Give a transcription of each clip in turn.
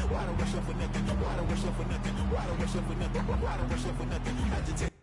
Why don't rush up for nothing? Why don't rush up for nothing? Why don't rush up for nothing? Why don't rush up for nothing? Agitate.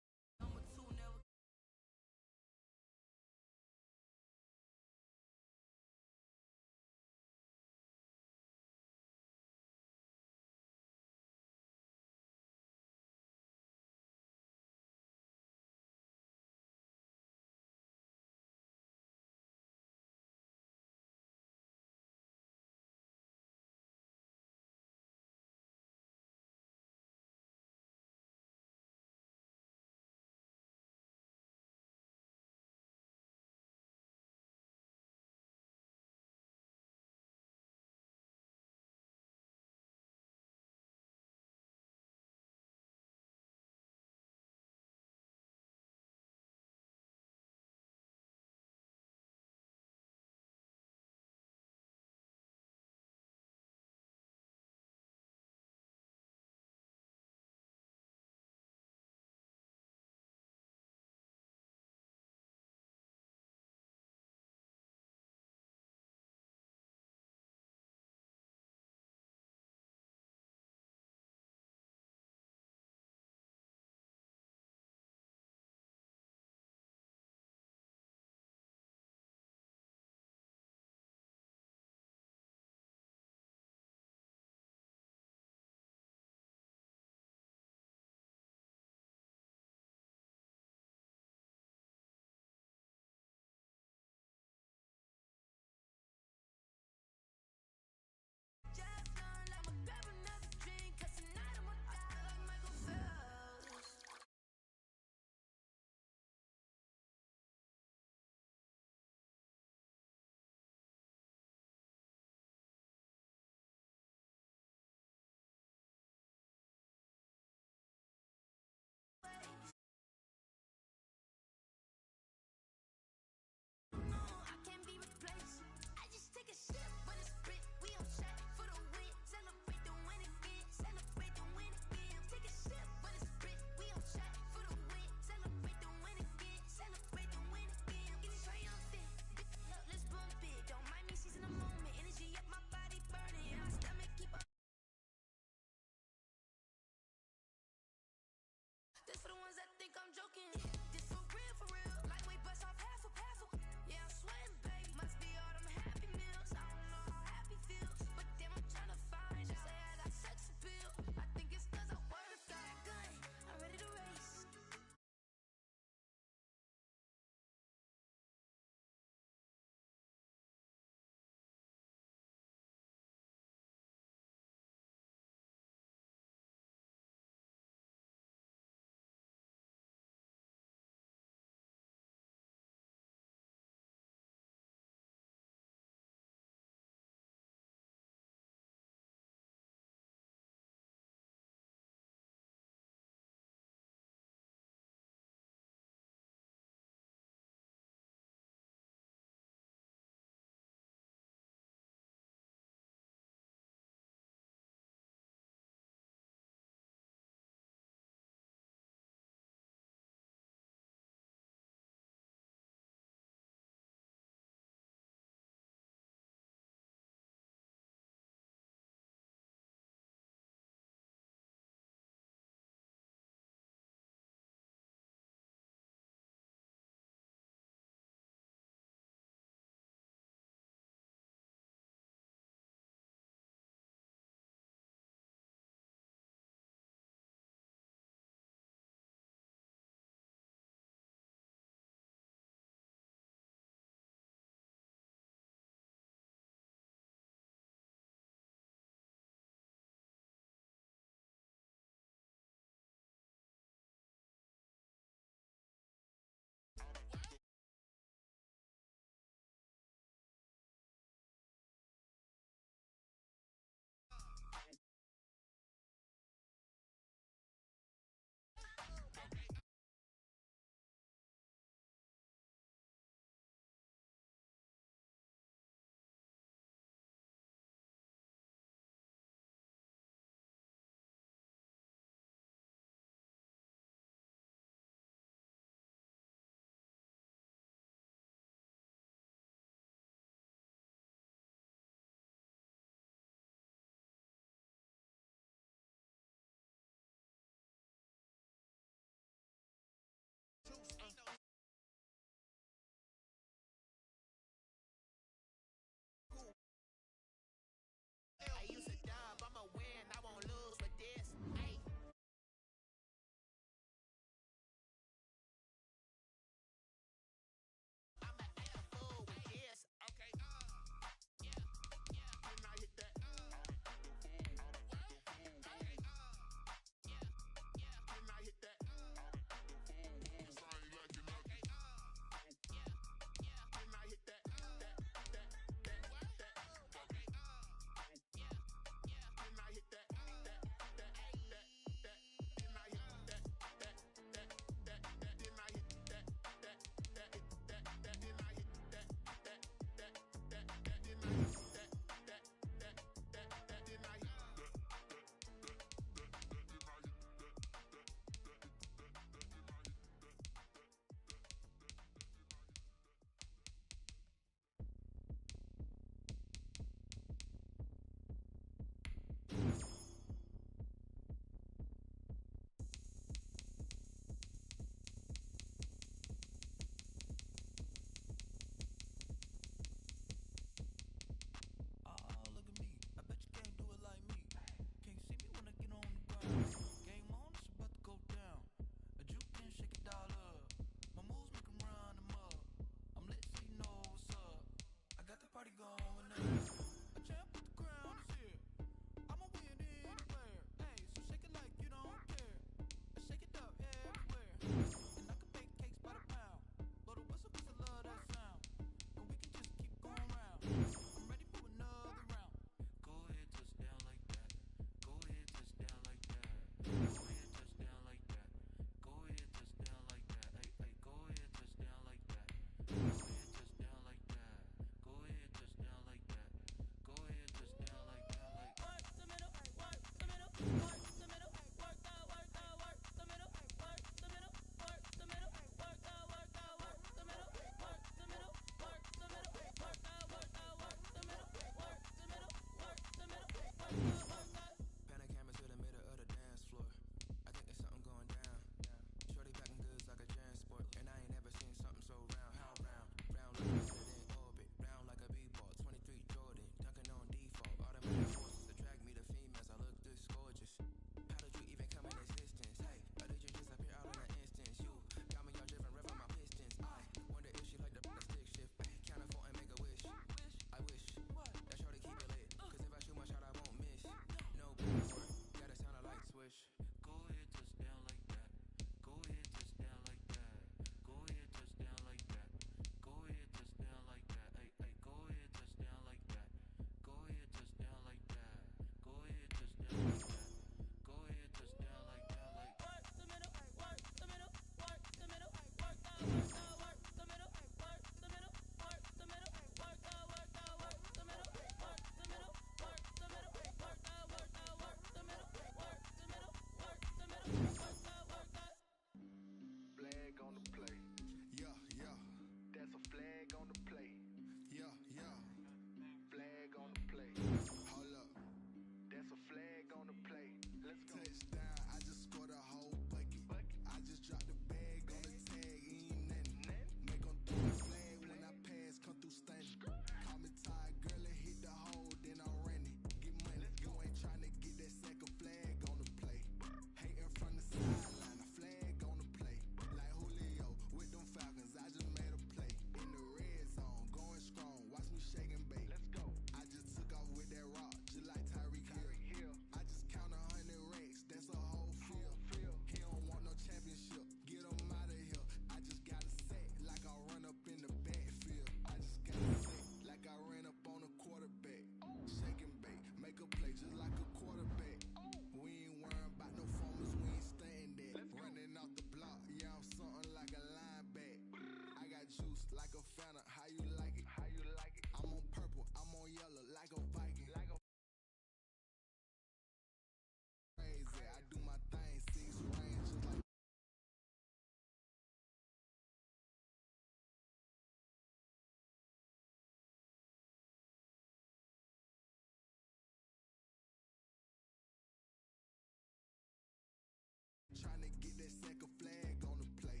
second flag on the play.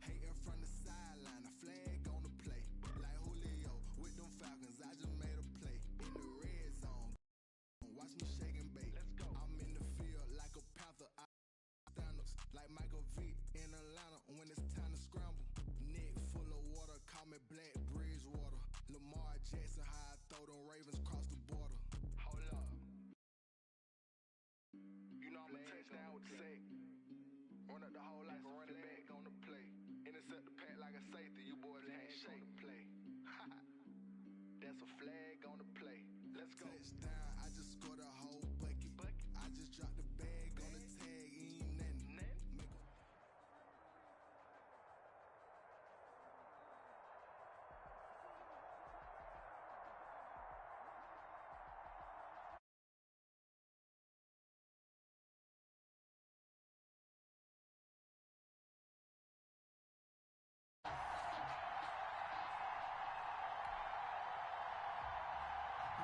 Hating from the sideline, a flag on the play. Like Julio with them Falcons, I just made a play. In the red zone, watch me shake and bake. I'm in the field like a panther. I stand-ups like Michael Vick in Atlanta when it's time to scramble. Neck full of water, call me Black Bridgewater. Lamar Jackson, how I throw them Ravens cross the border. Hold up. You know I'm a touchdown with the sack. Run up the whole like a running back on the play. Intercept the pack like a safety. You boys can't shake the play. That's a flag on the play. Let's go. Touchdown, I just scored a whole bucket. I just dropped the bag on the tag. Ain't nothing. Make a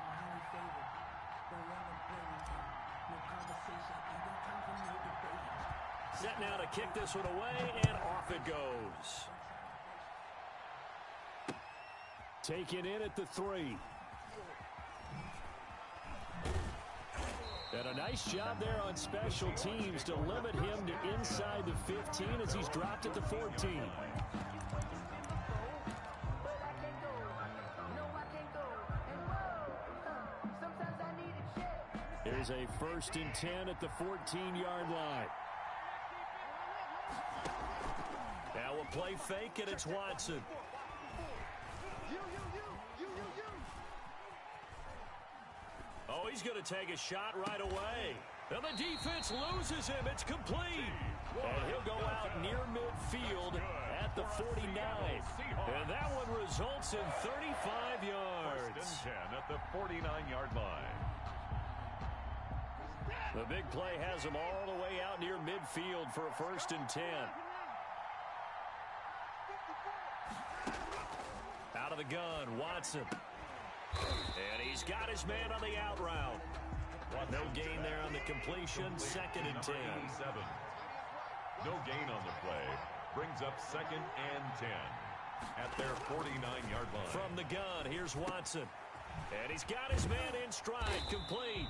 highly favored. Don't want to play with him. No conversation. Ain't got time for no debate. Set now to kick this one away, and off it goes. Taken in at the 3. And a nice job there on special teams to limit him to inside the 15 as he's dropped at the 14. Here's a 1st and 10 at the 14-yard line. Now we'll play fake, and it's Watson. Oh, he's going to take a shot right away. And the defense loses him. It's complete. And he'll go out near midfield at the 49. And that one results in 35 yards. 1st and 10 at the 49-yard line. The big play has him all the way out near midfield for a 1st and 10. Out of the gun, Watson. And he's got his man on the out route. No gain there on the completion. 2nd and 10. 87. No gain on the play. Brings up 2nd and 10 at their 49-yard line. From the gun, here's Watson. And he's got his man in stride, complete.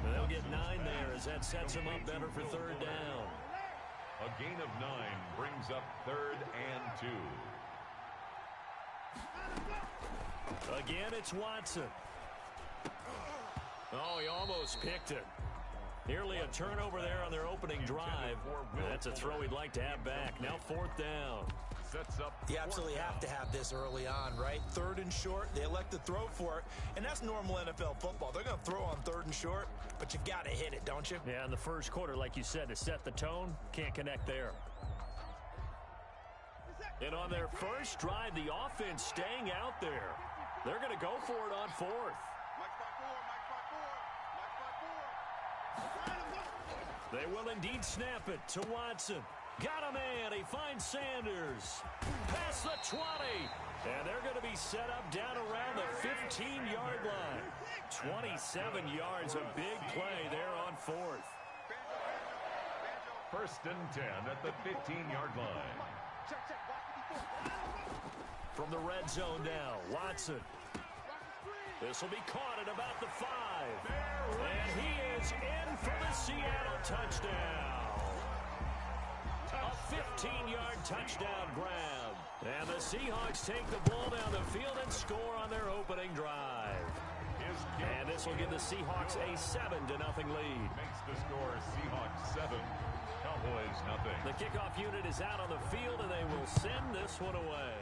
And they'll get 9 there as that sets him up better for 3rd down. A gain of 9 brings up 3rd and 2. Again, it's Watson. Oh, he almost picked it. Nearly a turnover there on their opening drive. That's a throw he'd like to have back. Now 4th down. Sets up. You absolutely have to have this early on, right? 3rd and short, they elect to throw for it, and that's normal NFL football. They're going to throw on 3rd and short, but you've got to hit it, don't you? Yeah, in the first quarter, like you said, to set the tone, can't connect there. And on their first drive, the offense staying out there. They're going to go for it on 4th. They will indeed snap it to Watson. Got a man. He finds Sanders. Past the 20. And they're going to be set up down around the 15-yard line. 27 yards, a big play there on 4th. 1st and 10 at the 15-yard line. From the red zone now, Watson. This will be caught at about the 5. And he is in for the Seattle touchdown. A 15-yard touchdown grab. And the Seahawks take the ball down the field and score on their opening drive. And this will give the Seahawks a 7-0 lead. Makes the score Seahawks 7, Cowboys 0. The kickoff unit is out on the field, and they will send this one away.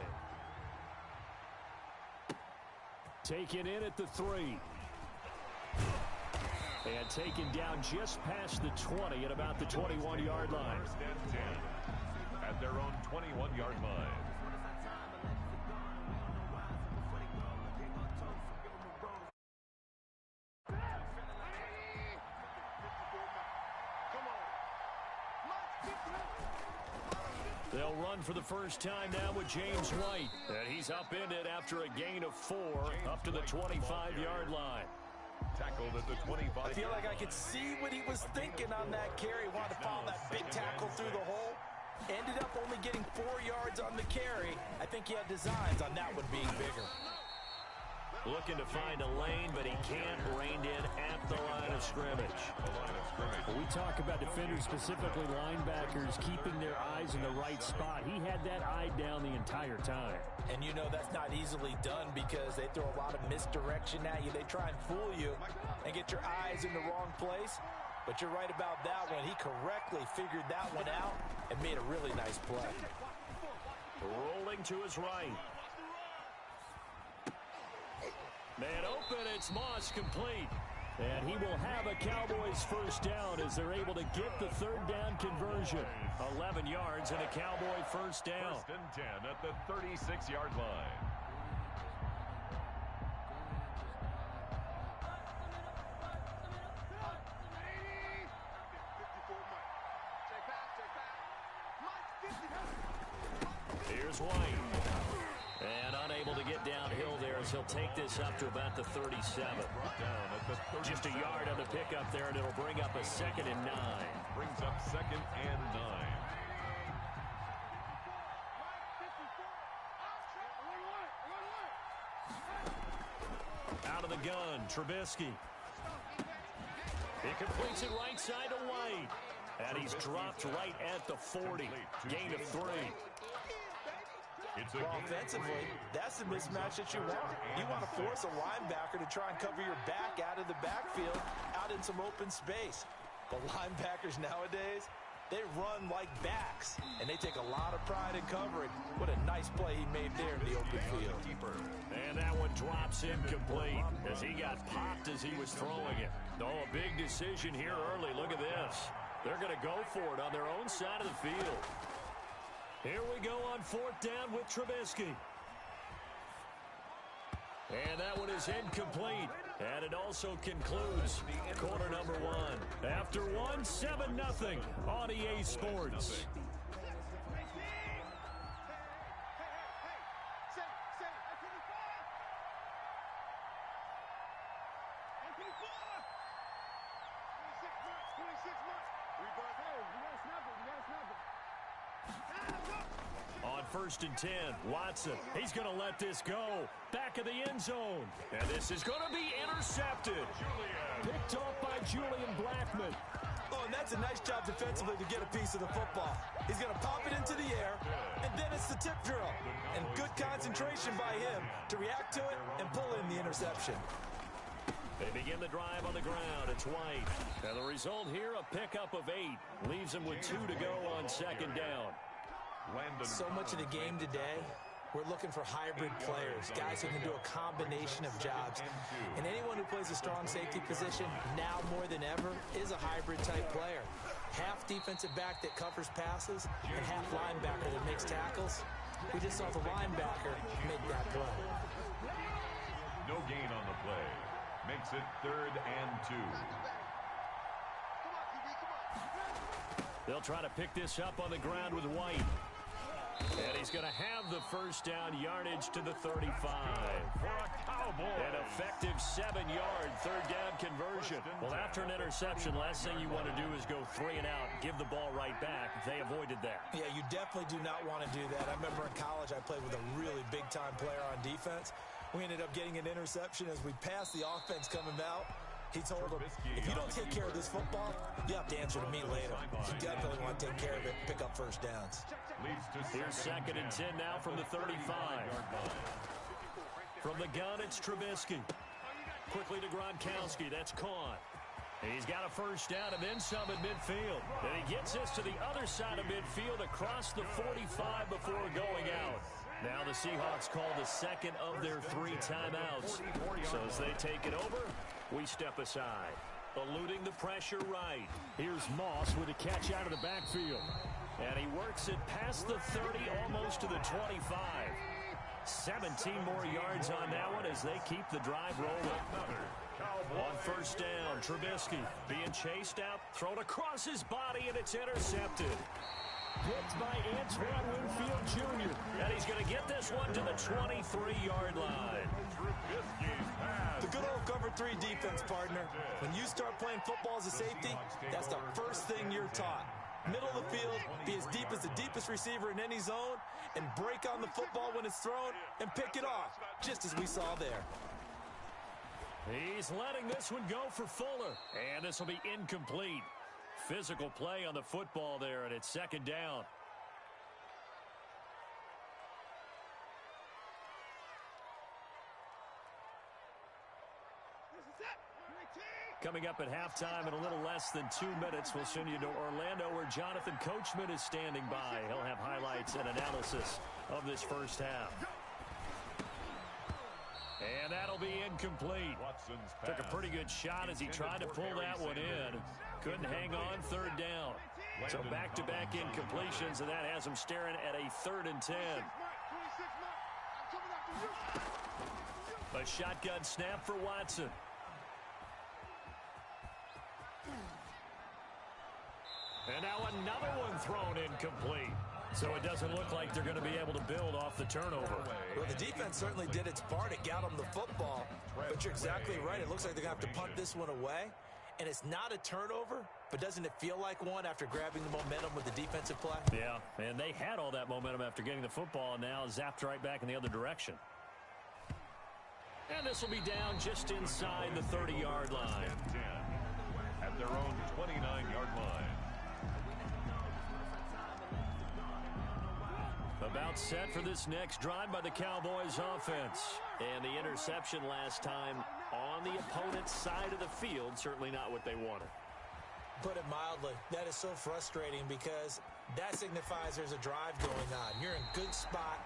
Taken in at the 3. And taken down just past the 20 at about the 21-yard line. 1st and 10 at their own 21-yard line. They'll run for the first time now with James White. And he's upended after a gain of 4 up to the 25-yard line. tackled at the 25. I feel like I could see what he was thinking on that carry. Wanted to follow that big tackle through the hole. Ended up only getting 4 yards on the carry. I think he had designs on that one being bigger. Looking to find a lane, but he can't. Reined in at the line of scrimmage. Well, we talk about defenders, specifically linebackers, keeping their eyes in the right spot. He had that eye down the entire time. And you know that's not easily done because they throw a lot of misdirection at you. They try and fool you and get your eyes in the wrong place. But you're right about that one. He correctly figured that one out and made a really nice play. Rolling to his right. Man open, it's Moss complete. And he will have a Cowboys first down as they're able to get the third down conversion. 11 yards and a Cowboy first down. First and 10 at the 36-yard line. Here's White. And unable to get downhill there as he'll take this up to about the 37. Just a yard on the pickup there, and it'll bring up a 2nd and 9. Brings up 2nd and 9. Out of the gun, Trubisky. He completes it right side to White. And he's dropped right at the 40. Gain of 3. Well, offensively, that's the mismatch that you want. You want to force a linebacker to try and cover your back out of the backfield, out in some open space. But linebackers nowadays, they run like backs, and they take a lot of pride in covering. What a nice play he made there in the open field. And that one drops incomplete as he got popped as he was throwing it. Oh, a big decision here early. Look at this. They're going to go for it on their own side of the field. Here we go on 4th down with Trubisky. And that one is incomplete. And it also concludes quarter number 1. After 1, 7-0 on EA Sports. On 1st and 10, Watson. He's going to let this go. Back of the end zone. And this is going to be intercepted. Picked off by Julian Blackmon. Oh, and that's a nice job defensively to get a piece of the football. He's going to pop it into the air, and then it's the tip drill. And good concentration by him to react to it and pull in the interception. They begin the drive on the ground. It's White. And the result here, a pickup of 8. Leaves him with 2 to go on 2nd down. So much of the game today, we're looking for hybrid players, guys who can do a combination of jobs. And anyone who plays a strong safety position, now more than ever, is a hybrid-type player. Half defensive back that covers passes, and half linebacker that makes tackles. We just saw the linebacker make that play. No gain on the play. Makes it 3rd and 2. They'll try to pick this up on the ground with White. And he's going to have the first down, yardage to the 35. For a Cowboy. An effective 7-yard third down conversion. Well, after an interception, last thing you want to do is go 3 and out, give the ball right back. They avoided that. Yeah, you definitely do not want to do that. I remember in college I played with a really big-time player on defense. We ended up getting an interception as we passed the offense coming out. He told him, if you don't take care of this football, you have to answer to me later. You definitely want to take care of it, pick up first downs. Here's 2nd and 10 now from the 35. From the gun, it's Trubisky. Quickly to Gronkowski. That's caught. He's got a first down and then some at midfield. And he gets this to the other side of midfield across the 45 before going out. Now the Seahawks call the 2nd of their 3 timeouts. So as they take it over, we step aside. Eluding the pressure right. Here's Moss with a catch out of the backfield. And he works it past the 30, almost to the 25. 17 more yards on that one as they keep the drive rolling. On first down, Trubisky being chased out, thrown across his body, and it's intercepted. Picked by Antoine Winfield Jr. And he's going to get this one to the 23-yard line. The good old cover 3 defense, partner. When you start playing football as a safety, that's the first thing you're taught. Middle of the field, be as deep as the deepest receiver in any zone, and break on the football when it's thrown and pick it off, just as we saw there. He's letting this one go for Fuller, and this will be incomplete. Physical play on the football there, and it's second down. Coming up at halftime in a little less than 2 minutes, we'll send you to Orlando where Jonathan Coachman is standing by. He'll have highlights and analysis of this first half. And that'll be incomplete. Took a pretty good shot as he tried to pull that one in. Couldn't hang on, third down. So back-to-back incompletions, and that has him staring at a 3rd and 10. A shotgun snap for Watson. And now another one thrown incomplete. So it doesn't look like they're going to be able to build off the turnover. Well, the defense certainly did its part. It got them the football. But you're exactly right. It looks like they're going to have to punt this one away. And it's not a turnover, but doesn't it feel like one after grabbing the momentum with the defensive play? Yeah, and they had all that momentum after getting the football, and now zapped right back in the other direction. And this will be down just inside the 30-yard line. At their own 29-yard line. About set for this next drive by the Cowboys offense. And the interception last time on the opponent's side of the field, certainly not what they wanted. Put it mildly, that is so frustrating because that signifies there's a drive going on. You're in good spot,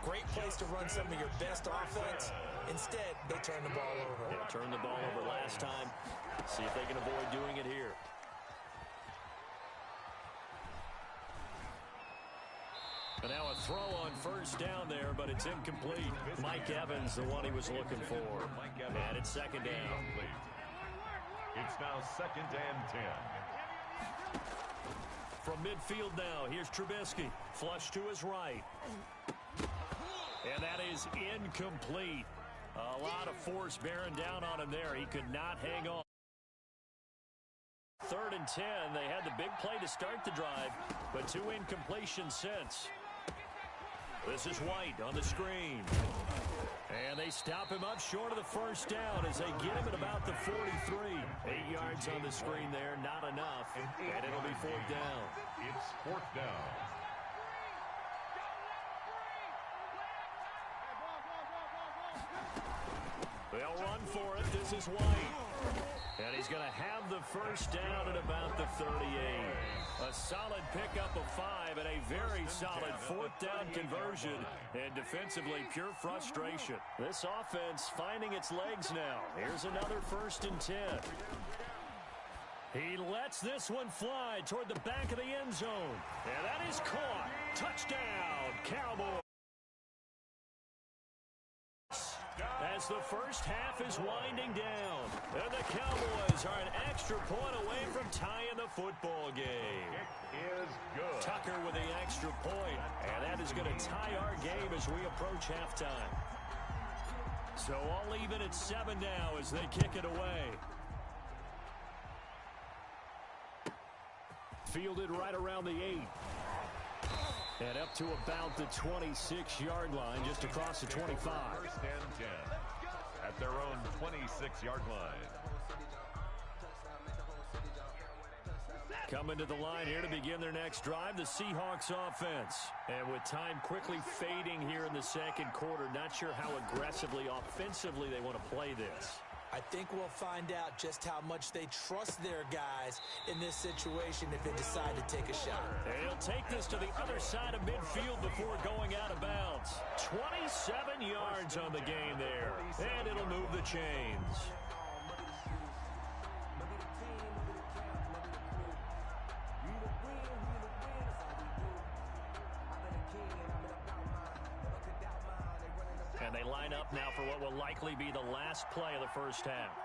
great place to run some of your best offense. Instead, they turn the ball over. Yeah, turned the ball over last time. See if they can avoid doing it here. And now a throw on first down there, but it's incomplete. Mike Evans, the one he was looking for. And it's second down. It's now 2nd and 10. From midfield now, here's Trubisky. Flush to his right. And that is incomplete. A lot of force bearing down on him there. He could not hang on. 3rd and 10. They had the big play to start the drive, but 2 incompletions since. This is White on the screen. And they stop him up short of the first down as they get him at about the 43. 8 yards on the screen there, not enough. And it'll be 4th down. It's 4th down. They'll run for it. This is White. And he's going to have the first down at about the 38. A solid pickup of 5 and a very solid 4th down conversion. And defensively, pure frustration. This offense finding its legs now. Here's another 1st and 10. He lets this one fly toward the back of the end zone. And that is caught. Touchdown, Cowboys. As the first half is winding down, and the Cowboys are an extra point away from tying the football game. It is good. Tucker with the extra point, and that is going to tie our game as we approach halftime. So all even at 7 now as they kick it away. Fielded right around the 8. And up to about the 26-yard line, just across the 25. 1st and 10 at their own 26-yard line. Coming to the line here to begin their next drive, the Seahawks offense. And with time quickly fading here in the second quarter, not sure how aggressively, offensively they want to play this. I think we'll find out just how much they trust their guys in this situation if they decide to take a shot. And he'll take this to the other side of midfield before going out of bounds. 27 yards on the game there. And it'll move the chains. And they line up now for what will likely be the last play of the first half.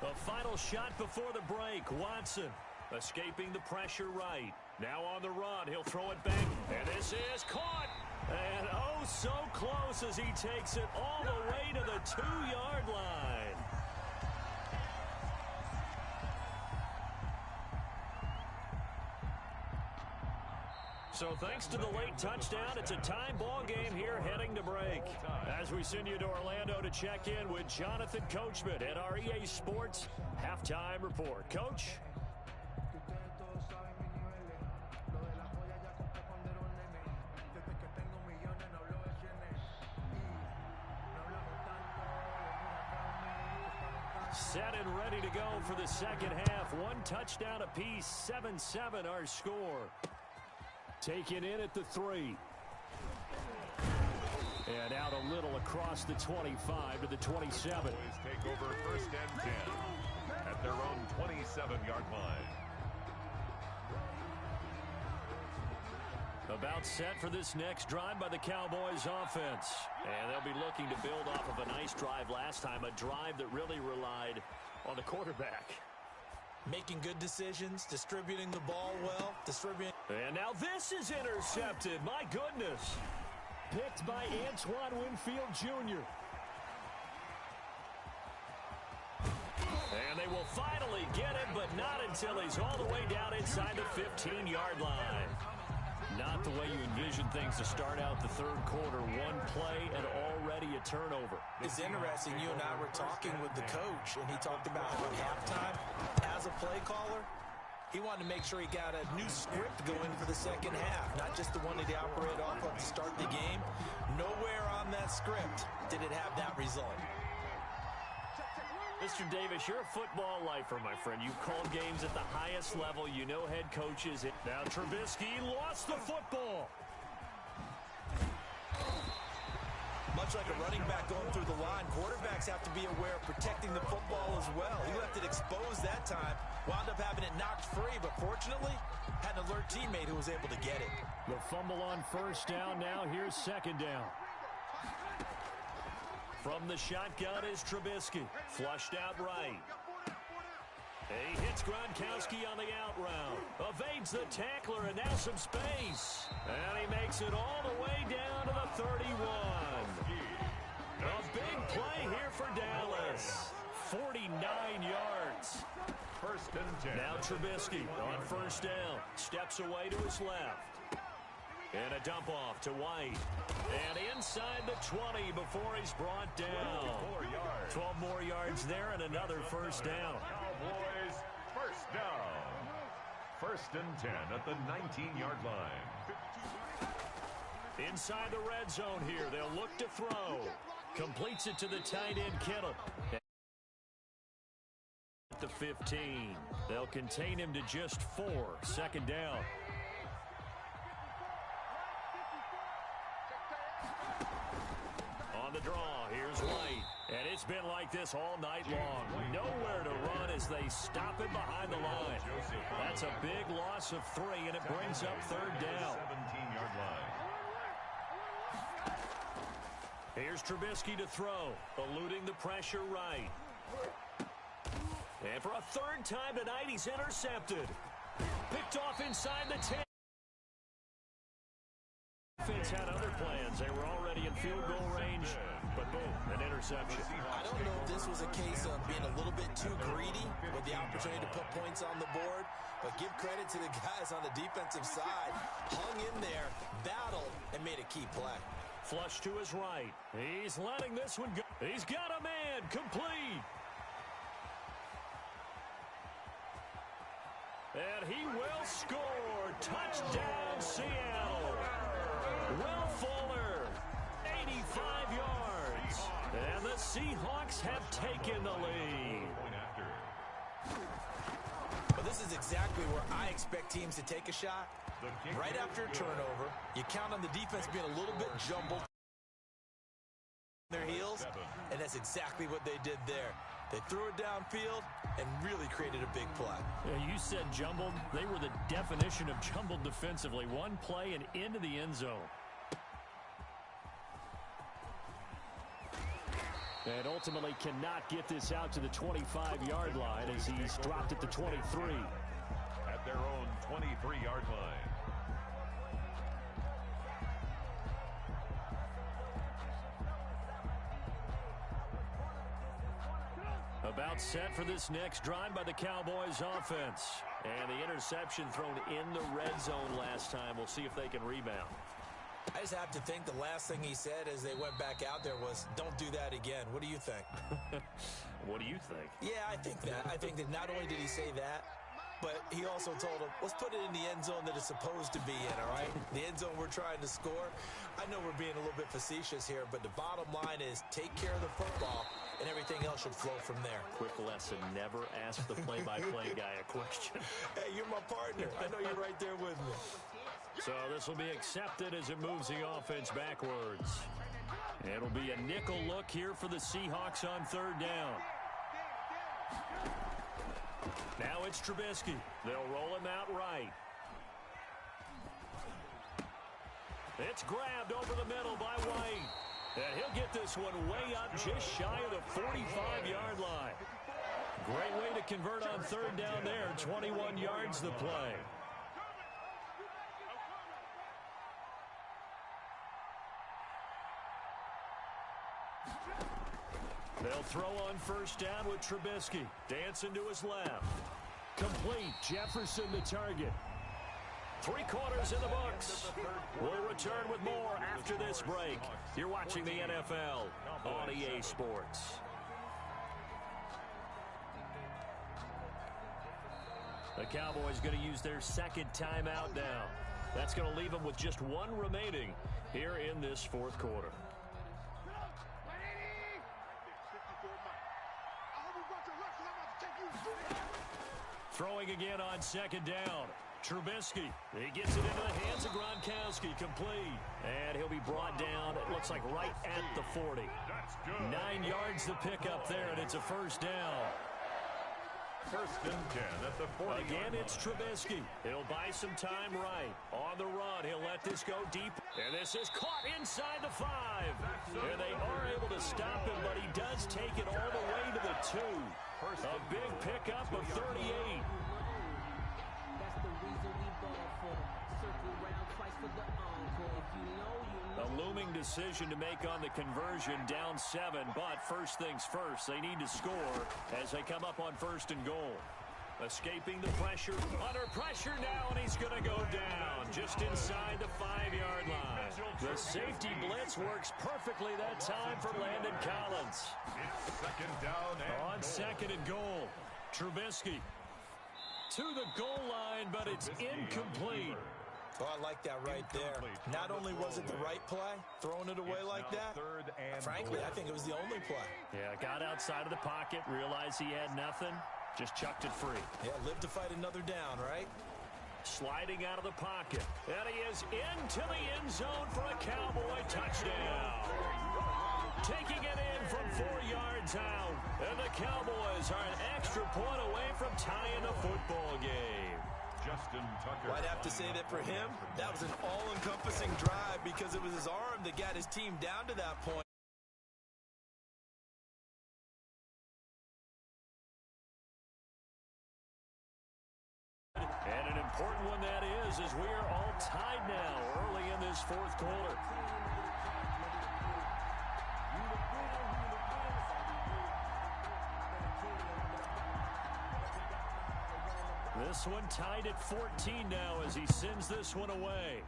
A final shot before the break. Watson escaping the pressure right. Now on the run. He'll throw it back. And this is caught. And oh, so close as he takes it all the way to the 2-yard line. So thanks to the late touchdown, it's a tie ball game here heading to break. As we send you to Orlando to check in with Jonathan Coachman at our EA Sports Halftime Report. Coach? Set and ready to go for the second half. One touchdown apiece, 7-7 our score. Taken in at the 3. And out a little across the 25 to the 27. Boys take over 1st and 10 at their own 27-yard line. About set for this next drive by the Cowboys offense. And they'll be looking to build off of a nice drive last time, a drive that really relied on the quarterback. Making good decisions, distributing the ball well, And now this is intercepted. My goodness. Picked by Antoine Winfield Jr. And they will finally get it, but not until he's all the way down inside the 15-yard line. Not the way you envision things to start out the third quarter. One play and already a turnover. It's interesting. You and I were talking with the coach, and he talked about how at halftime, as a play caller, he wanted to make sure he got a new script going for the second half, not just the one that he operated off of to start the game. Nowhere on that script did it have that result. Mr. Davis, you're a football lifer, my friend. You call games at the highest level. You know head coaches. Now Trubisky lost the football. Much like a running back going through the line, quarterbacks have to be aware of protecting the football as well. He left it exposed that time, wound up having it knocked free, but fortunately had an alert teammate who was able to get it. The fumble on 1st down. Now here's 2nd down. From the shotgun is Trubisky. Flushed out right. He hits Gronkowski on the out route. Evades the tackler, and now some space. And he makes it all the way down to the 31. A big play here for Dallas. 49 yards. 1st and 10. Now Trubisky on 1st down. Steps away to his left. And a dump off to White. And inside the 20 before he's brought down. 12 more yards there and another 1st down. Cowboys 1st down. 1st and 10 at the 19-yard line. Inside the red zone here. They'll look to throw. Completes it to the tight end Kittle. At the 15. They'll contain him to just 4. 2nd down. On the draw, here's White. And it's been like this all night long. Nowhere to run as they stop him behind the line. That's a big loss of 3, and it brings up 3rd down. 17-yard line. Here's Trubisky to throw, eluding the pressure right. And for a 3rd time tonight, he's intercepted. Picked off inside the 10. Offense had other plans. They were already in field goal range, but boom, an interception. I don't know if this was a case of being a little bit too greedy with the opportunity to put points on the board, but give credit to the guys on the defensive side. Hung in there, battled, and made a key play. Flush to his right. He's letting this one go. He's got a man complete. And he will score. Touchdown, Seattle. Will Fuller, 85 yards. And the Seahawks have taken the lead. But this is exactly where I expect teams to take a shot. Right after a turnover, you count on the defense being a little bit jumbled on their heels, and that's exactly what they did there. They threw it downfield and really created a big play. Yeah, you said jumbled. They were the definition of jumbled defensively. One play and into the end zone. And ultimately cannot get this out to the 25-yard line as he's dropped at the 23. At their own 23-yard line. About set for this next drive by the Cowboys offense. And the interception thrown in the red zone last time. We'll see if they can rebound. I just have to think the last thing he said as they went back out there was, don't do that again. What do you think? What do you think? Yeah, I think that. I think that not only did he say that, but he also told him, let's put it in the end zone that it's supposed to be in, all right? The end zone we're trying to score. I know we're being a little bit facetious here, but the bottom line is take care of the football, and everything else should flow from there. Quick lesson, never ask the play-by-play guy a question. Hey, you're my partner. I know you're right there with me. So this will be accepted as it moves the offense backwards. It'll be a nickel look here for the Seahawks on third down. Now it's Trubisky. They'll roll him out right. It's grabbed over the middle by White. And he'll get this one way up just shy of the 45-yard line. Great way to convert on third down there. 21 yards the play. They'll throw on first down with Trubisky. Dancing to his left. Complete. Jefferson the target. 3 quarters in the books. We'll return with more after this break. You're watching the NFL on EA Sports. The Cowboys going to use their second timeout now. That's going to leave them with just 1 remaining here in this fourth quarter. Throwing again on second down. Trubisky. He gets it into the hands of Gronkowski. Complete. And he'll be brought down, it looks like right at the 40. 9 yards to pick up there, and it's a first down. First and 10 at the 40. Again, it's Trubisky. He'll buy some time right. On the run, he'll let this go deep. And this is caught inside the 5. And they are able to stop him, but he does take it all the way to the 2. A big pickup of 38. That's the reason we ball for them. Circle round twice for the encore. If you know, you know. A looming decision to make on the conversion, down 7. But first things first, they need to score as they come up on first and goal. Escaping the pressure, under pressure now, and he's going to go down just inside the 5-yard line. The safety blitz works perfectly that time for Landon Collins. It's second down and On second and goal, Trubisky to the goal line, but it's incomplete. Oh, I like that right there. Not only was it the right play, throwing it away like that, frankly, I think it was the only play. Yeah, got outside of the pocket, realized he had nothing, just chucked it free. Yeah, live to fight another down, right? Sliding out of the pocket. And he is into the end zone for a Cowboy touchdown. Taking it in from 4 yards out. And the Cowboys are an extra point away from tying the football game. Justin Tucker. I'd have to say that for him, that was an all-encompassing drive because it was his arm that got his team down to that point. And an important one that is, as we are all tied now early in this fourth quarter. This one tied at 14 now as he sends this one away.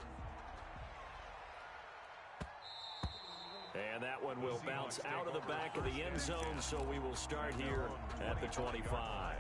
And that one will bounce out of the back of the end zone, so we will start here at the 25.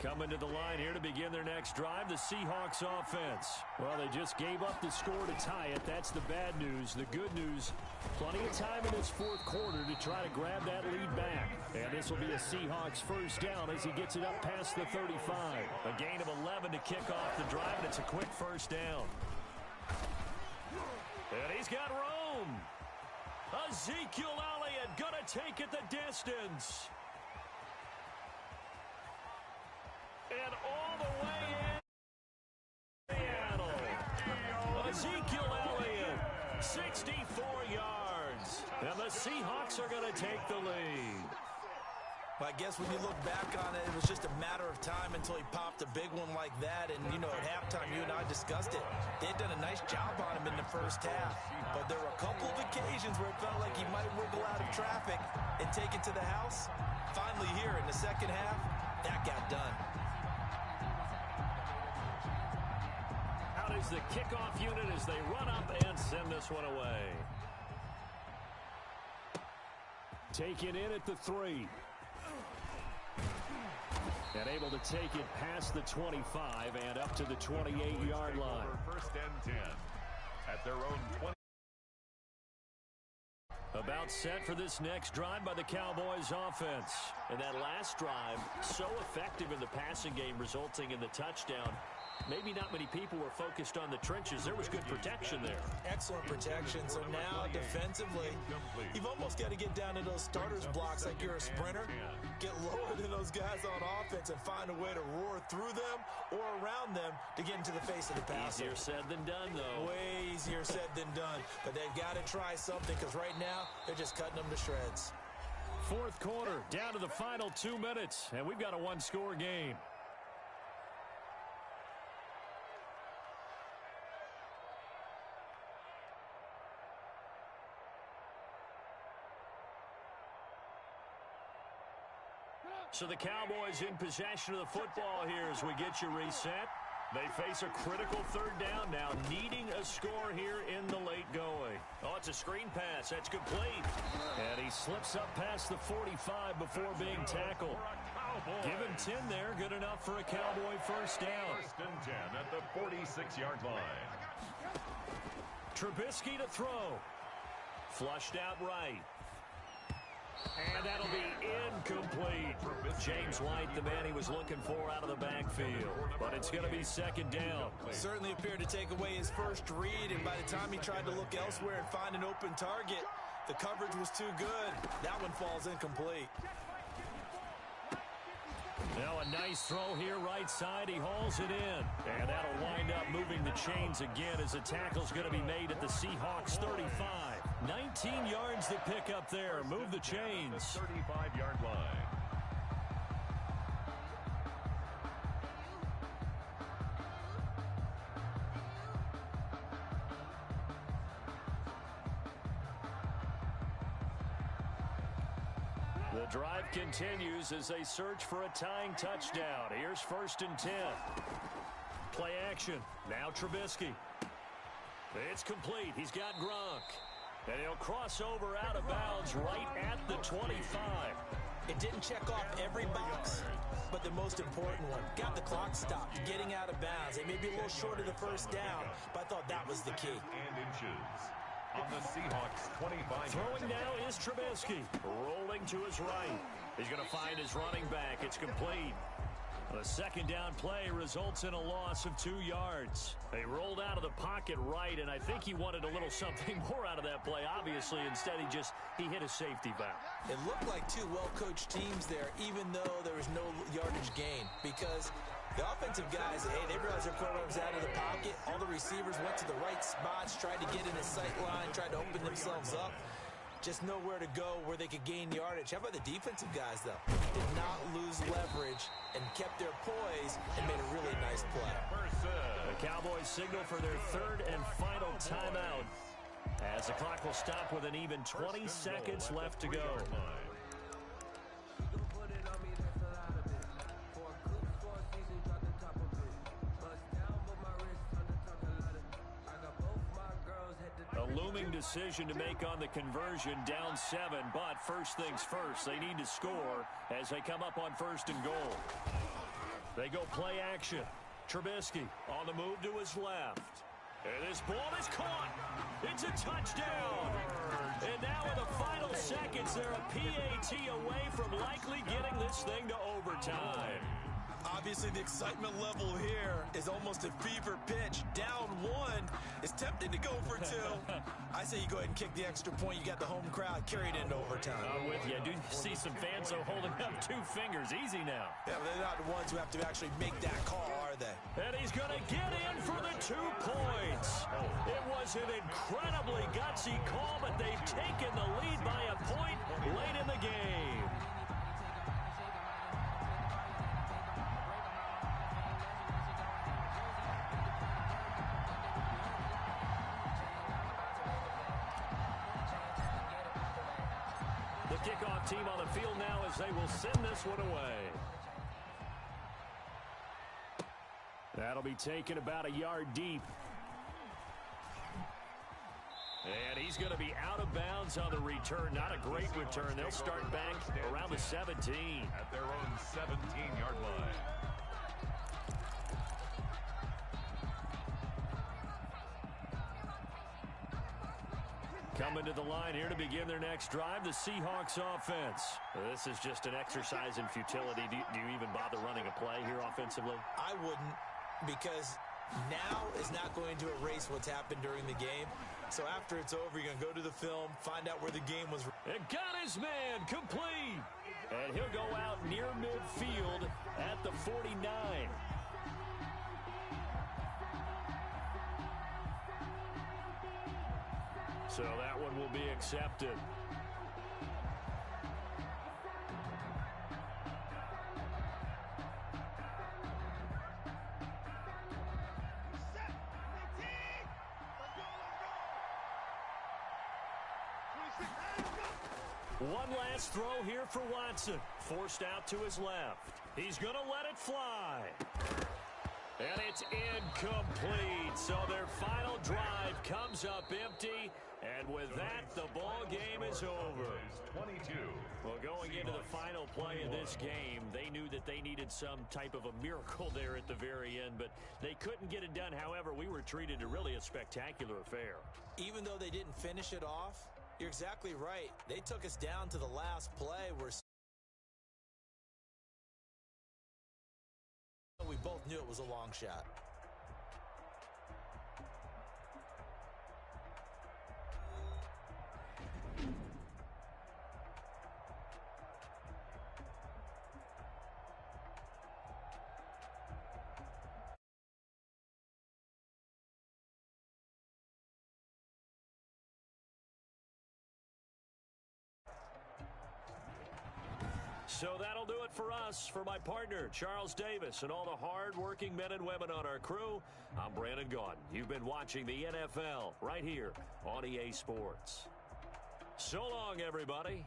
Coming to the line here to begin their next drive, the Seahawks offense. Well, they just gave up the score to tie it. That's the bad news. The good news, plenty of time in this fourth quarter to try to grab that lead back. And this will be a Seahawks first down as he gets it up past the 35. A gain of 11 to kick off the drive, and it's a quick first down. And he's got room. Ezekiel Elliott going to take it the distance. And all the way Seahawks are going to take the lead. I guess when you look back on it, it was just a matter of time until he popped a big one like that. And, you know, at halftime, you and I discussed it. They had done a nice job on him in the first half. But there were a couple of occasions where it felt like he might wiggle out of traffic and take it to the house. Finally here in the second half, that got done. Out is the kickoff unit as they run up and send this one away. Taken in at the 3. And able to take it past the 25 and up to the 28-yard line. First and 10 at their own 20. About set for this next drive by the Cowboys offense. And that last drive, so effective in the passing game, resulting in the touchdown. Maybe not many people were focused on the trenches. There was good protection there. Excellent protection. So now defensively, you've almost got to get down to those starters blocks like you're a sprinter. Get lower than those guys on offense and find a way to roar through them or around them to get into the face of the passer. Easier said than done, though. Way easier said than done. But they've got to try something because right now they're just cutting them to shreds. Fourth quarter, down to the final 2 minutes, and we've got a one-score game. So the Cowboys in possession of the football here as we get you reset. They face a critical third down now, needing a score here in the late going. Oh, it's a screen pass. That's complete. And he slips up past the 45 before being tackled. Give him 10 there. Good enough for a Cowboy first down. First and 10 at the 46-yard line. Trubisky to throw. Flushed out right. And that'll be incomplete. James White, the man he was looking for out of the backfield. But it's going to be second down. Certainly appeared to take away his first read, and by the time he tried to look elsewhere and find an open target, the coverage was too good. That one falls incomplete. Now a nice throw here right side. He hauls it in. And that'll wind up moving the chains again as the tackle's going to be made at the Seahawks 35. 19 yards to pick up there. Move the chains. 35-yard line. The drive continues as they search for a tying touchdown. Here's first and 10. Play action. Now Trubisky. It's complete. He's got Gronk. And he'll cross over out of bounds right at the 25. It didn't check off every box, but the most important one. Got the clock stopped, getting out of bounds. They may be a little short of the first down, but I thought that was the key. And inches on the Seahawks 25. Throwing now is Trubisky. Rolling to his right. He's going to find his running back. It's complete. The second down play results in a loss of 2 yards. They rolled out of the pocket right, and I think he wanted a little something more out of that play. Obviously, instead he hit a safety valve. It looked like two well-coached teams there, even though there was no yardage gain, because the offensive guys, hey, they realized their quarterback was out of the pocket. All the receivers went to the right spots, tried to get in his sight line, tried to open themselves up. Just nowhere to go where they could gain yardage. How about the defensive guys, though? Did not lose leverage and kept their poise and made a really nice play. The Cowboys signal for their third and final timeout as the clock will stop with an even 20 seconds left to go. A looming decision to make on the conversion, down 7, but first things first, they need to score as they come up on first and goal. They go play action. Trubisky on the move to his left. And this ball is caught. It's a touchdown. And now in the final seconds, they're a PAT away from likely getting this thing to overtime. Obviously, the excitement level here is almost a fever pitch. Down 1 is tempting to go for 2. I say you go ahead and kick the extra point. You got the home crowd carried into overtime. I'm with you. See some fans, though, holding up 2 fingers. Easy now. Yeah, but they're not the ones who have to actually make that call, are they? And he's going to get in for the 2 points. It was an incredibly gutsy call, but they've taken the lead by a point late in the game. The kickoff team on the field now as they will send this one away. That'll be taken about a yard deep. And he's going to be out of bounds on the return. Not a great return. They'll start back around the 17. At their own 17-yard line. Coming to the line here to begin their next drive, the Seahawks offense. This is just an exercise in futility. Do you even bother running a play here offensively? I wouldn't, because now is not going to erase what's happened during the game. So after it's over, you're going to go to the film, find out where the game was. And got his man complete. And he'll go out near midfield at the 49. So that one will be accepted. One last throw here for Watson. Forced out to his left. He's going to let it fly. And it's incomplete. So their final drive comes up empty. And with that, the ball game is over. 22. Well, going into the final play of this game, they knew that they needed some type of a miracle there at the very end, but they couldn't get it done. However, we were treated to really a spectacular affair. Even though they didn't finish it off, you're exactly right. They took us down to the last play where we both knew it was a long shot. So that'll do it for us. For my partner, Charles Davis, and all the hard-working men and women on our crew, I'm Brandon Gaudin. You've been watching the NFL right here on EA Sports. So long, everybody.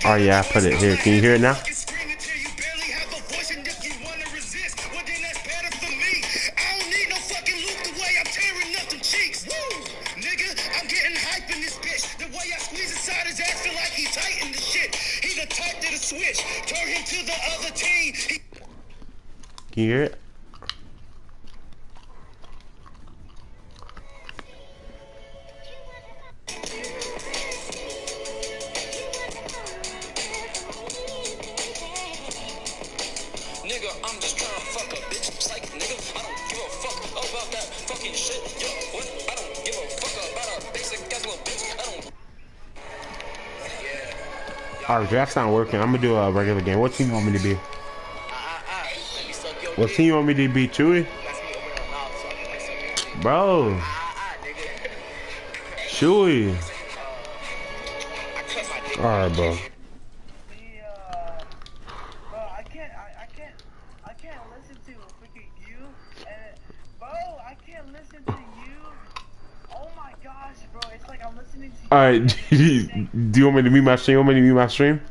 Oh yeah, I put it here. Can you hear it now? Can you hear it? Nigga, I'm just trying to fuck a bitch. Psych, nigga, I don't give a fuck about that fucking shit. Yo, what? I don't give a fuck about a basic ass little bitch. I don't. Alright, draft's not working. I'm gonna do a regular game. What team you want me to be? What team you want me to be, Chewy? Bro. Chewy. Alright, bro. Alright, do you want me to mute my stream? You want me to mute my stream?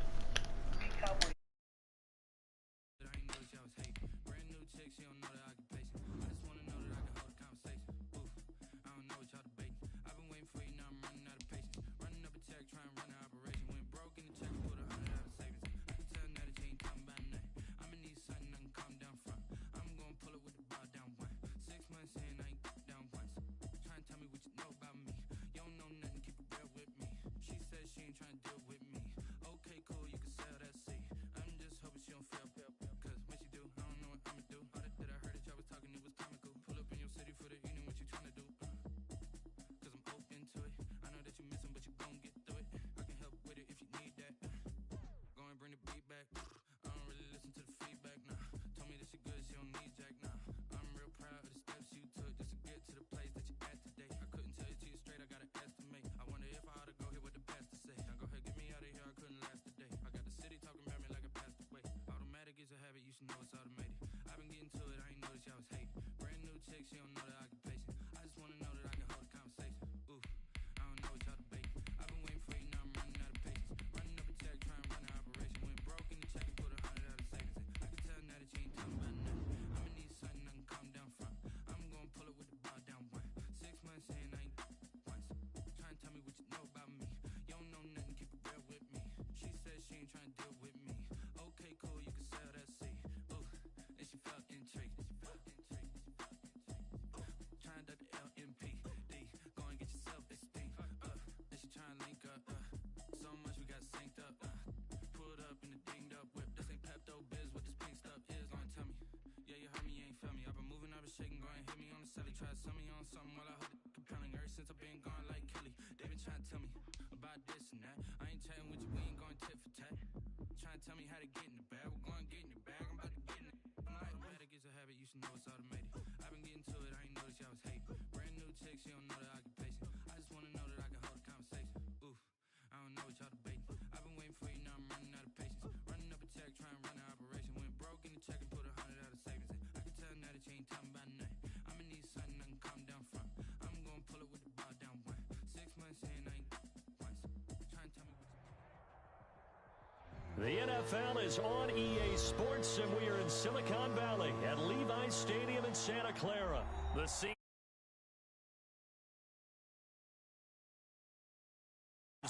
The NFL is on EA Sports, and we are in Silicon Valley at Levi's Stadium in Santa Clara. The scene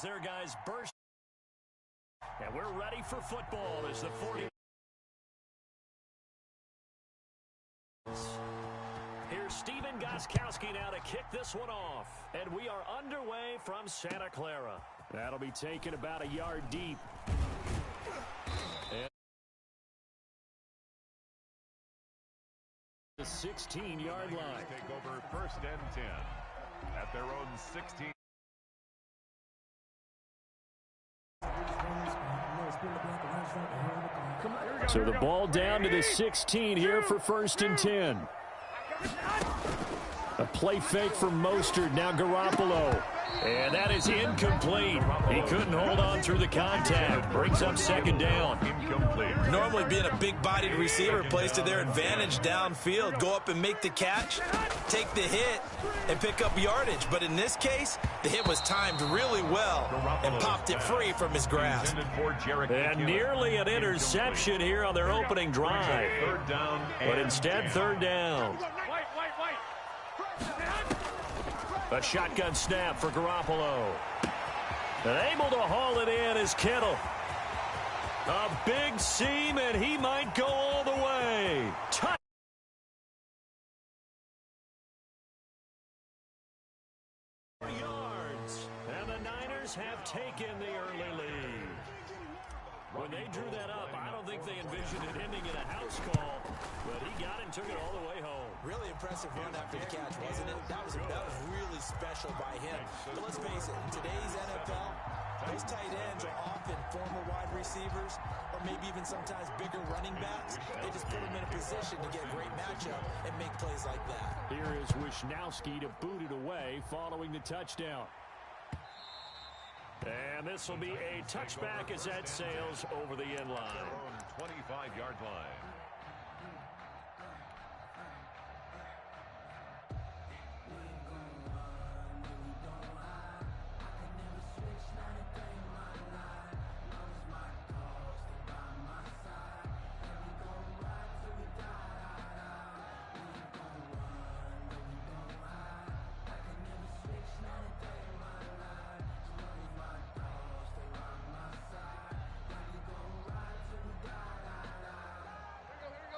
their guys burst, and we're ready for football as the 40. Here's Stephen Gostkowski now to kick this one off, and we are underway from Santa Clara. That'll be taken about a yard deep. The 16-yard line. Take over first and 10 at their own 16. So the ball down to the 16 here for first and 10. A play fake from Mostert. Now Garoppolo. And that is incomplete. He couldn't hold on through the contact. Brings up second down. Incomplete. Normally being a big-bodied receiver plays to their advantage downfield. Go up and make the catch, take the hit, and pick up yardage. But in this case, the hit was timed really well and popped it free from his grasp. And nearly an interception here on their opening drive. Third down. But instead, third down. A shotgun snap for Garoppolo. And able to haul it in is Kittle. A big seam, and he might go all the way. Yards. And the Niners have taken the early lead. When they drew that up, I don't think they envisioned it ending in a house call, but he got it and took it all the way home. Really impressive run after the catch, wasn't it? That was really special by him. But let's face it, in today's NFL, those tight ends are often former wide receivers or maybe even sometimes bigger running backs. They just put them in a position to get a great matchup and make plays like that. Here is Wisnowski to boot it away following the touchdown. And this will be a touchback as that sails over the end line. 25-yard line.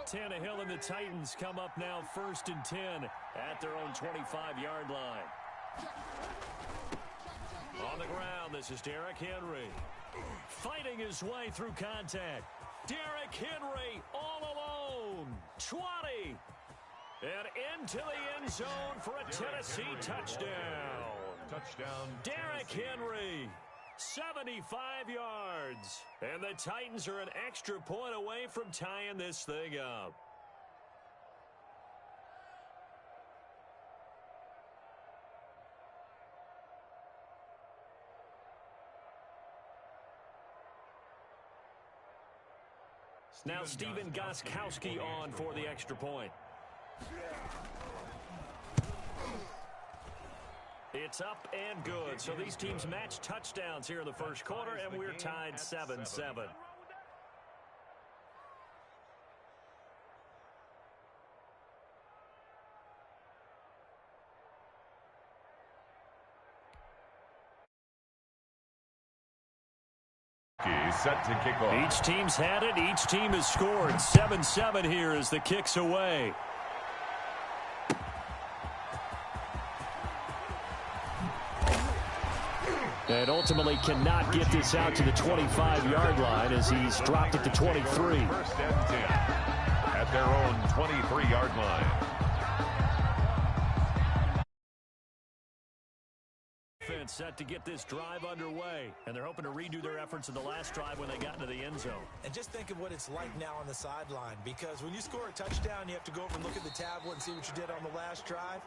Tannehill and the Titans come up now 1st and 10 at their own 25-yard line. On the ground, this is Derrick Henry. Fighting his way through contact. Derrick Henry all alone. 20. And into the end zone for a Tennessee touchdown. Touchdown. Derrick Henry. 75 yards. And the Titans are an extra point away from tying this thing up. Now Stephen Gostkowski on for the extra point. It's up and good. So these teams match touchdowns here in the first quarter, and we're tied 7-7. Set to kick off. Each team's had it. Each team has scored. 7-7 here as the kick's away. And ultimately cannot get this out to the 25-yard line as he's dropped it to 23. 1st and 10 at their own 23-yard line. Set to get this drive underway, and they're hoping to redo their efforts in the last drive when they got into the end zone. And just think of what it's like now on the sideline, because when you score a touchdown, you have to go over and look at the tablet and see what you did on the last drive.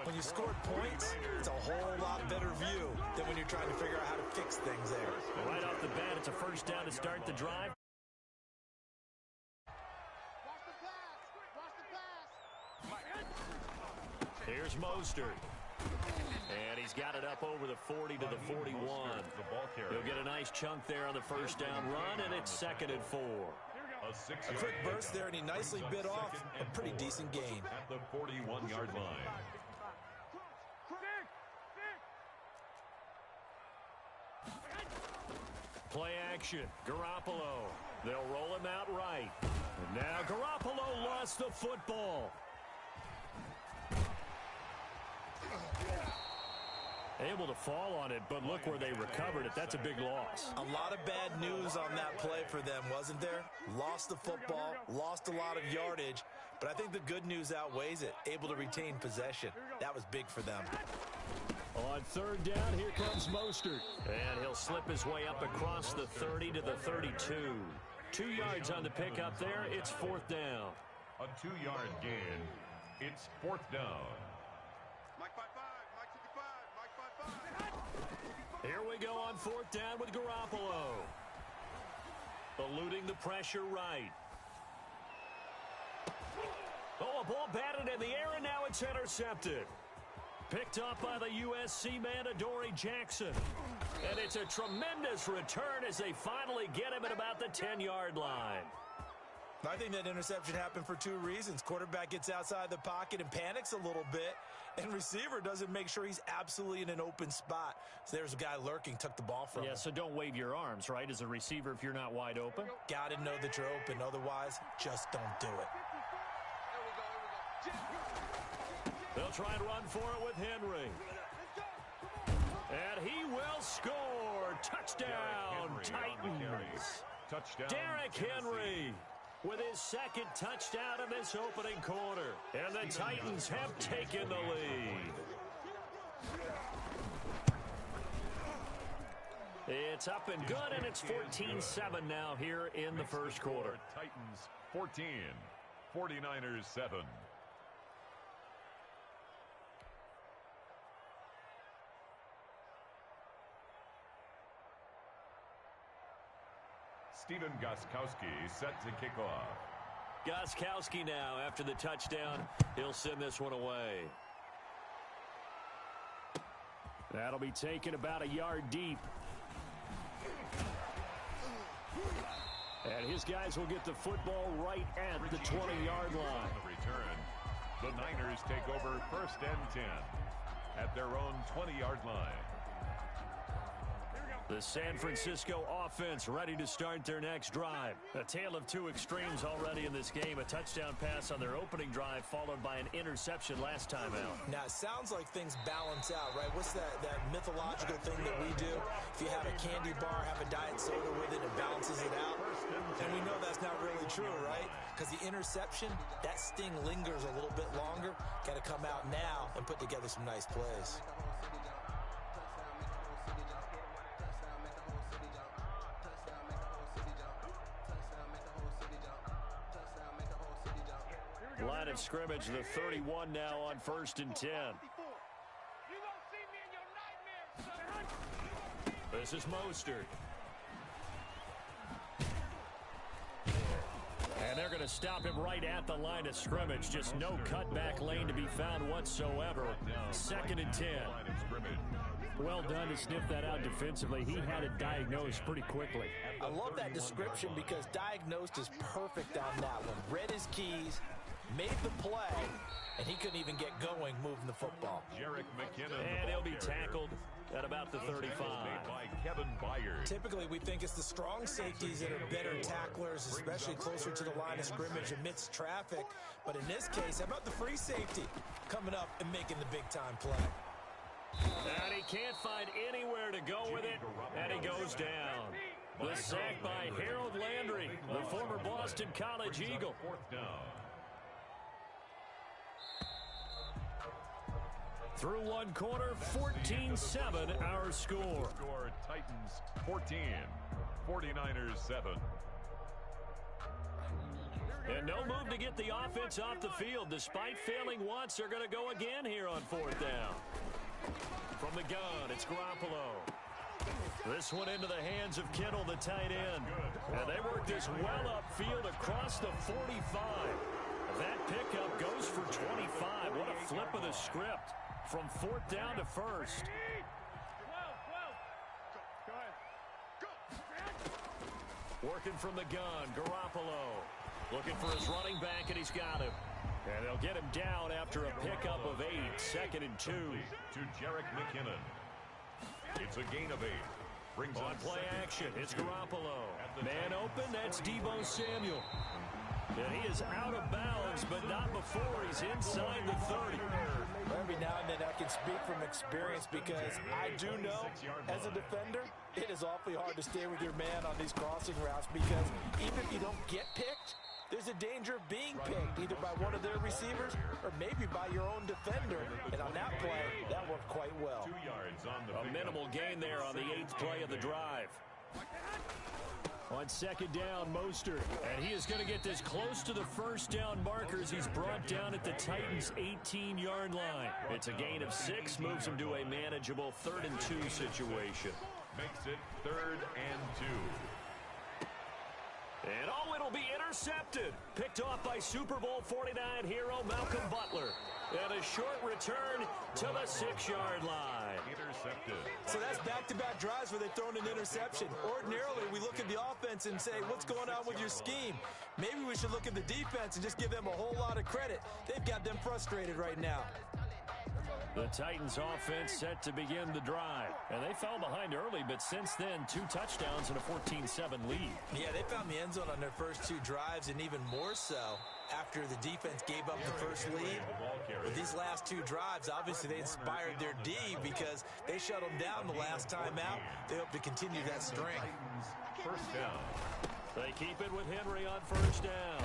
When you scored points, it's a whole lot better view than when you're trying to figure out how to fix things there. Right off the bat, it's a first down to start the drive. Here's Mostert. And he's got it up over the 40 to the 41. He'll get a nice chunk there on the first down run, and it's 2nd and 4. A quick burst there, and he nicely bit off a pretty decent gain. At the 41-yard line. Play action. Garoppolo. They'll roll him out right. And now Garoppolo lost the football. Able to fall on it, but look where they recovered it. That's a big loss. A lot of bad news on that play for them, wasn't there? Lost the football, lost a lot of yardage, but I think the good news outweighs it. Able to retain possession. That was big for them. On 3rd down, here comes Mostert. And he'll slip his way up across the 30 to the 32. 2 yards on the pickup there. It's 4th down. A 2-yard gain. It's 4th down. Here we go on 4th down with Garoppolo. Eluding the pressure right. Oh, a ball batted in the air, and now it's intercepted. Picked up by the USC man, Adoree Jackson. And it's a tremendous return as they finally get him at about the 10-yard line. I think that interception happened for two reasons. Quarterback gets outside the pocket and panics a little bit, and receiver doesn't make sure he's absolutely in an open spot. So there's a guy lurking, took the ball from him. Yeah, so don't wave your arms, right, as a receiver if you're not wide open? Got to know that you're open. Otherwise, just don't do it. They'll try and run for it with Henry. And he will score. Touchdown, Titans. Touchdown, Derrick Henry with his second touchdown in this opening quarter. And the Titans have taken the lead. It's up and good, and it's 14-7 now here in the first quarter. Titans 14, 49ers 7. Stephen Gostkowski set to kick off. Gostkowski now after the touchdown. He'll send this one away. That'll be taken about a yard deep. And his guys will get the football right at the 20-yard line. On the return, the Niners take over 1st and 10 at their own 20-yard line. The San Francisco offense ready to start their next drive. A tale of two extremes already in this game. A touchdown pass on their opening drive followed by an interception last time out. Now, it sounds like things balance out, right? What's that mythological thing that we do? If you have a candy bar, have a diet soda with it, it balances it out. And we know that's not really true, right? Because the interception, that sting lingers a little bit longer. Got to come out now and put together some nice plays. Line of scrimmage, the 31 now on 1st and 10. This is Mostert. And they're going to stop him right at the line of scrimmage. Just no cutback lane to be found whatsoever. 2nd and 10. Well done to sniff that out defensively. He had it diagnosed pretty quickly. I love that description because diagnosed is perfect on that one. Read his keys, made the play, and he couldn't even get going moving the football. Jerick McKinnon. And he'll be tackled at about the 35. Made by Kevin Byard. Typically, we think it's the strong safeties that are better tacklers, especially closer to the line of scrimmage amidst traffic. But in this case, how about the free safety coming up and making the big-time play? And he can't find anywhere to go with it, and he goes down. The sack by Harold Landry, the former Boston College Eagle. 4th down. Through one quarter, 14-7 our score. Titans 14, 49ers 7. And no move to get the offense off the field. Despite failing once, they're going to go again here on 4th down. From the gun, it's Garoppolo. This one into the hands of Kittle, the tight end. And they work this well upfield across the 45. That pickup goes for 25. What a flip of the script. From 4th down to 1st. Working from the gun, Garoppolo. Looking for his running back, and he's got him. And they'll get him down after a pickup of 8. 2nd and 2. To Jerick McKinnon. It's a gain of 8. Brings on play action. It's Garoppolo. Man open, that's Deebo Samuel. And he is out of bounds, but not before he's inside the 30. Every now and then I can speak from experience because I do know, as a defender, it is awfully hard to stay with your man on these crossing routes because even if you don't get picked, there's a danger of being picked either by one of their receivers or maybe by your own defender. And on that play, that worked quite well. 2 yards on the a minimal gain there on the 8th play of the drive. On second down, Mostert. And he is going to get this close to the first down markers. He's brought down at the Titans' 18-yard line. It's a gain of 6, moves him to a manageable 3rd and 2 situation. Makes it 3rd and 2. And it'll be intercepted. Picked off by Super Bowl 49 hero Malcolm Butler. And a short return to the 6-yard line. Intercepted. So that's back-to-back drives where they've thrown an interception. Ordinarily, we look at the offense and say, what's going on with your scheme? Maybe we should look at the defense and just give them a whole lot of credit. They've got them frustrated right now. The Titans offense set to begin the drive. And they fell behind early, but since then, 2 touchdowns and a 14-7 lead. Yeah, they found the end zone on their first 2 drives, and even more so after the defense gave up the first lead. With these last 2 drives, obviously they inspired their D because they shut them down the last time out. They hope to continue that string. First down. They keep it with Henry on first down.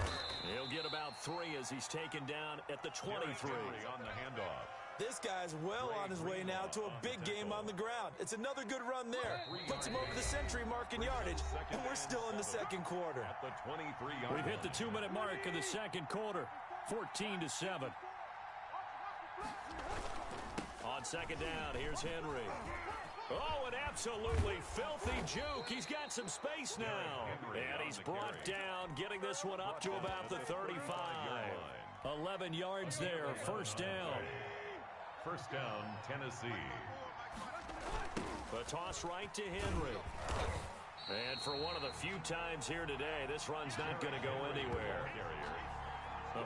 He'll get about 3 as he's taken down at the 23. Henry on the handoff. This guy's well on his way now to a big game on the ground. It's another good run there. Puts him over the century mark in yardage, and we're still in the second quarter. At the 23-yard We've hit the 2-minute mark of the second quarter, 14-7. On second down, here's Henry. Oh, an absolutely filthy juke. He's got some space now. And he's brought down, getting this one up to about the 35. 11 yards there, first down. First down, Tennessee. The toss right to Henry. And for one of the few times here today, this run's not going to go anywhere.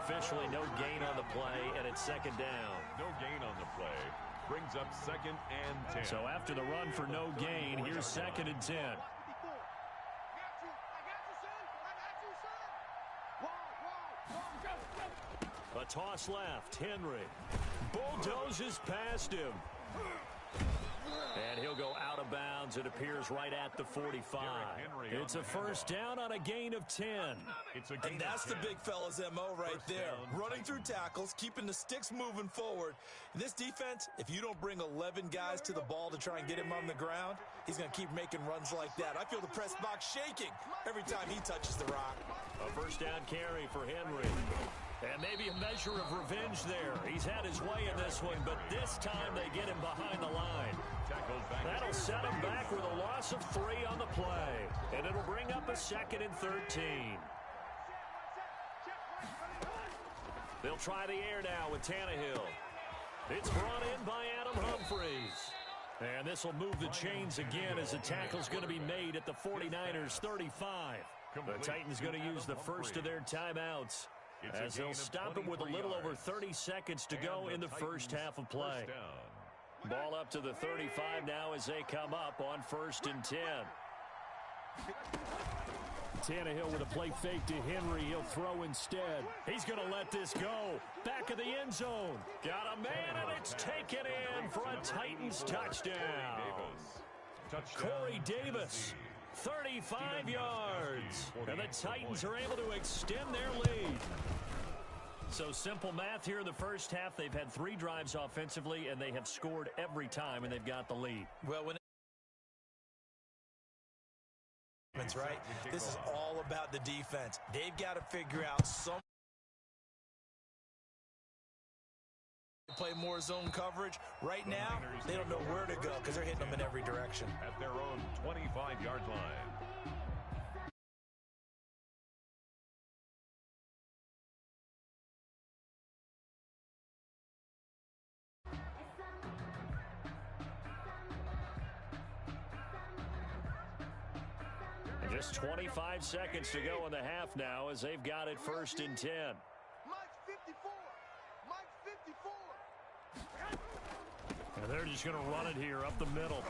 Officially no gain on the play, and it's second down. No gain on the play. Brings up 2nd and 10. So after the run for no gain, here's 2nd and 10. A toss left. Henry bulldozes past him. And he'll go out of bounds. It appears right at the 45. It's a first down on a gain of 10. And that's the big fella's MO right there. Running through tackles, keeping the sticks moving forward. This defense, if you don't bring 11 guys to the ball to try and get him on the ground, he's going to keep making runs like that. I feel the press box shaking every time he touches the rock. A first down carry for Henry. And maybe a measure of revenge there. He's had his way in this one, but this time they get him behind the line. That'll set him back with a loss of 3 on the play. And it'll bring up a 2nd and 13. They'll try the air now with Tannehill. It's brought in by Adam Humphries. And this will move the chains again as the tackle's going to be made at the 49ers' 35. The Titans going to use the first of their timeouts, as they'll stop it with a little over 30 seconds to go in the first half of play. Ball up to the 35 now as they come up on 1st and 10. Tannehill with a play fake to Henry. He'll throw instead. He's going to let this go. Back of the end zone. Got a man, and it's taken in for a Titans touchdown. Corey Davis, 35 yards. And the Titans are able to extend their lead. So simple math here in the first half. They've had 3 drives offensively, and they have scored every time, and they've got the lead. Well, when right? This is all about the defense. They've got to figure out some play more zone coverage. Right now, they don't know where to go because they're hitting them in every direction. At their own 25-yard line. Just 25 seconds to go in the half now as they've got it 1st and 10. Mike 54. Mike 54. And they're just going to run it here up the middle.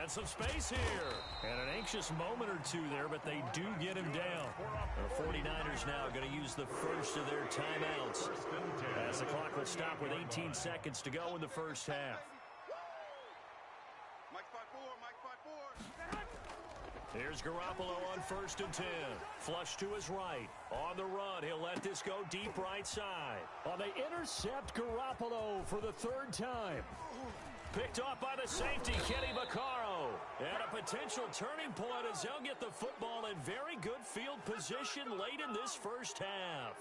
And some space here. And an anxious moment or two there, but they do get him down. The 49ers now going to use the first of their timeouts, as the clock will stop with 18 seconds to go in the first half. Here's Garoppolo on 1st and 10. Flush to his right. On the run, he'll let this go deep right side. They intercept Garoppolo for the 3rd time. Picked off by the safety, Kenny Vaccaro. And a potential turning point as they'll get the football in very good field position late in this first half.